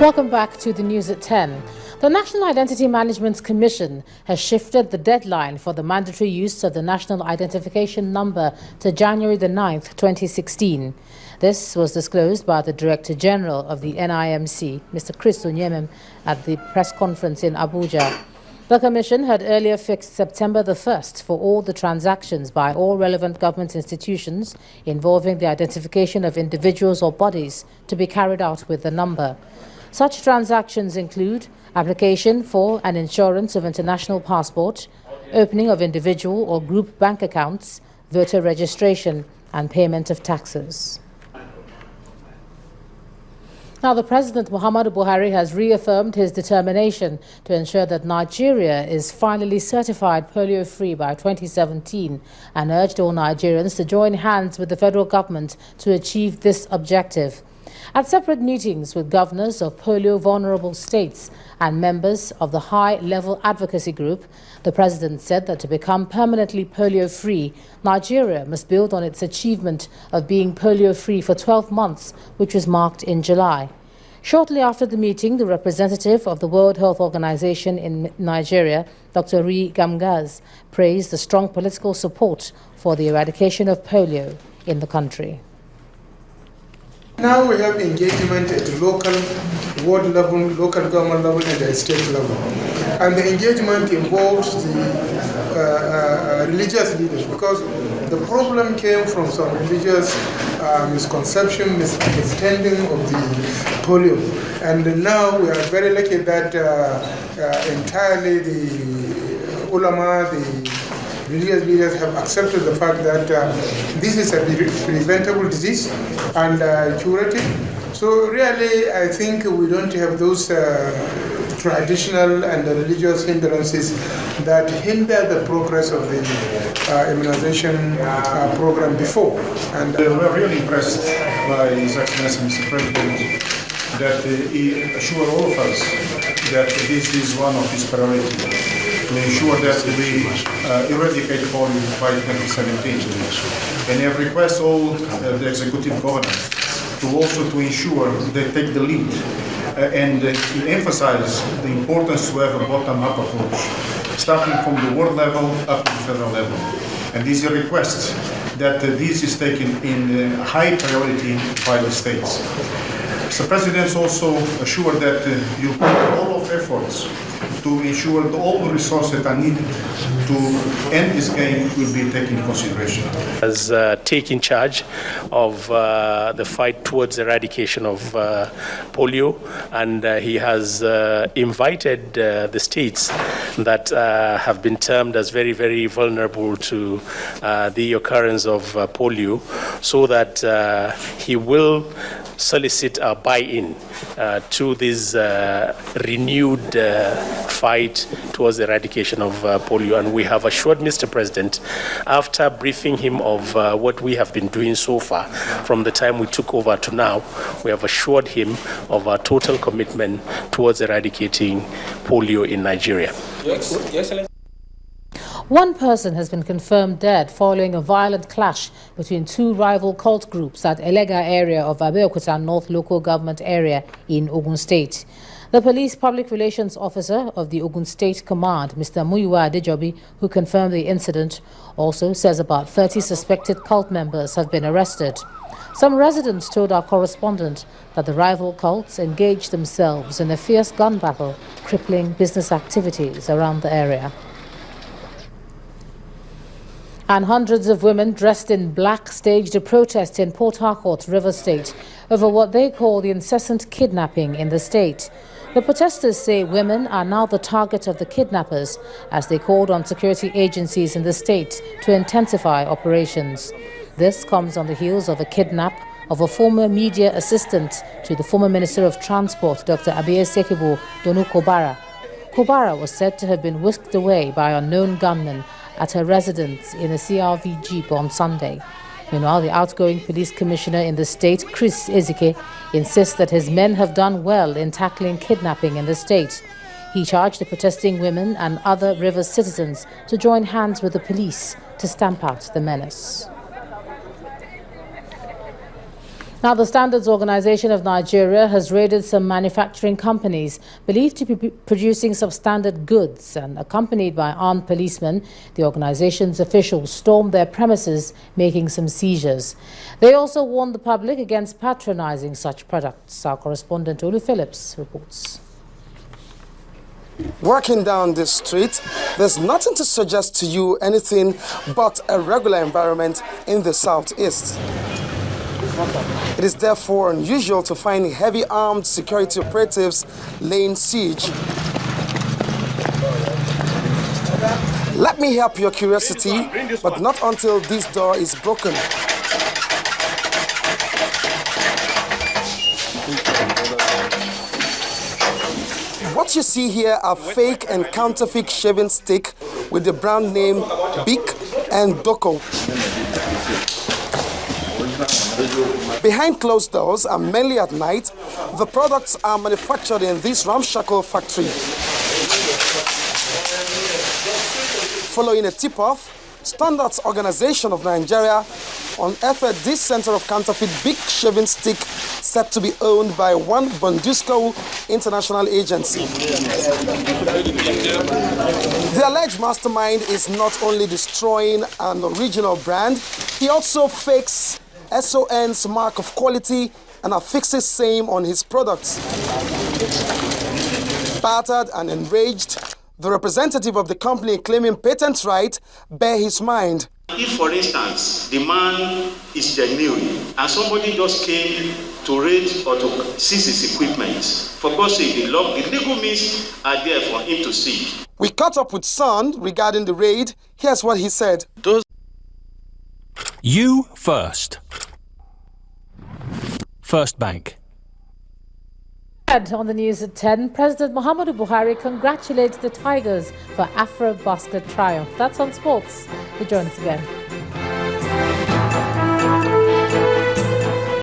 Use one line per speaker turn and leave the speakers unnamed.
Welcome back to the news at 10. The National Identity Management Commission has shifted the deadline for the mandatory use of the National Identification Number to January the 9th, 2016. This was disclosed by the Director General of the NIMC, Mr. Chris Onyemem, at the press conference in Abuja. The Commission had earlier fixed September the 1st for all the transactions by all relevant government institutions involving the identification of individuals or bodies to be carried out with the number. Such transactions include application for an insurance of international passport, opening of individual or group bank accounts, voter registration, and payment of taxes. Now, the President, Muhammadu Buhari, has reaffirmed his determination to ensure that Nigeria is finally certified polio-free by 2017 and urged all Nigerians to join hands with the federal government to achieve this objective. At separate meetings with governors of polio-vulnerable states and members of the high-level advocacy group, the President said that to become permanently polio-free, Nigeria must build on its achievement of being polio-free for 12 months, which was marked in July. Shortly after the meeting, the representative of the World Health Organization in Nigeria, Dr. Rui Gamgaz, praised the strong political support for the eradication of polio in the country.
Now we have engagement at the local, ward level, local government level, and the state level. And the engagement involves the religious leaders, because the problem came from some religious misconception, misunderstanding of the polio. And now we are very lucky that entirely the ulama, the religious leaders have accepted the fact that this is a preventable disease and curative. So really, I think we don't have those traditional and religious hindrances that hinder the progress of the immunization program before. And
we're really impressed by His Excellency Mr. President that he assured all of us that this is one of his priorities, to ensure that we eradicate polio by 2017. And I have requested all the executive governors to also to ensure they take the lead and emphasize the importance to have a bottom-up approach, starting from the world level up to the federal level. And this is a request that this is taken in high priority by the states. Mr. President also assured that you put all of efforts to ensure that all the resources that are needed to end this game will be taken into consideration.
Has taken charge of the fight towards eradication of polio, and he has invited the states that have been termed as very, very vulnerable to the occurrence of polio, so that he will solicit our buy-in to this renewed fight towards the eradication of polio. And we have assured Mr. President, after briefing him of what we have been doing so far from the time we took over to now, we have assured him of our total commitment towards eradicating polio in Nigeria.
Yes. One person has been confirmed dead following a violent clash between two rival cult groups at Elega area of Abeokuta North Local Government area in Ogun State. The police public relations officer of the Ogun State Command, Mr. Muyiwa Adejobi, who confirmed the incident, also says about 30 suspected cult members have been arrested. Some residents told our correspondent that the rival cults engaged themselves in a fierce gun battle, crippling business activities around the area. And hundreds of women dressed in black staged a protest in Port Harcourt, River State, over what they call the incessant kidnapping in the state. The protesters say women are now the target of the kidnappers, as they called on security agencies in the state to intensify operations. This comes on the heels of a kidnap of a former media assistant to the former Minister of Transport, Dr. Abiyesekibo Donu Kobara. Kobara was said to have been whisked away by unknown gunmen at her residence in a CRV Jeep on Sunday. Meanwhile, the outgoing police commissioner in the state, Chris Ezike, insists that his men have done well in tackling kidnapping in the state. He charged the protesting women and other river citizens to join hands with the police to stamp out the menace. Now, the Standards Organization of Nigeria has raided some manufacturing companies believed to be producing substandard goods, and accompanied by armed policemen, the organization's officials stormed their premises, making some seizures. They also warned the public against patronizing such products. Our correspondent Olu Phillips reports.
Walking down this street, there's nothing to suggest to you anything but a regular environment in the southeast. It is therefore unusual to find heavy armed security operatives laying siege. Let me help your curiosity, but not until this door is broken. What you see here are fake and counterfeit shaving stick with the brand name Bic and Doko. Behind closed doors and mainly at night, the products are manufactured in this ramshackle factory. Following a tip-off, Standards Organization of Nigeria unearthed this center of counterfeit Bic shaving stick said to be owned by one Bondusco International Agency. The alleged mastermind is not only destroying an original brand, he also fakes SON's mark of quality and affixes same on his products. Battered and enraged, the representative of the company claiming patent right bare his mind.
If, for instance, the man is genuine and somebody just came to raid or to seize his equipment, for God's sake, the legal means are there for him to seek.
We caught up with Son regarding the raid. Here's what he said.
You first. First Bank.
On the news at 10, President Muhammadu Buhari congratulates the Tigers for AfroBasket triumph. That's on sports. We'll join us again.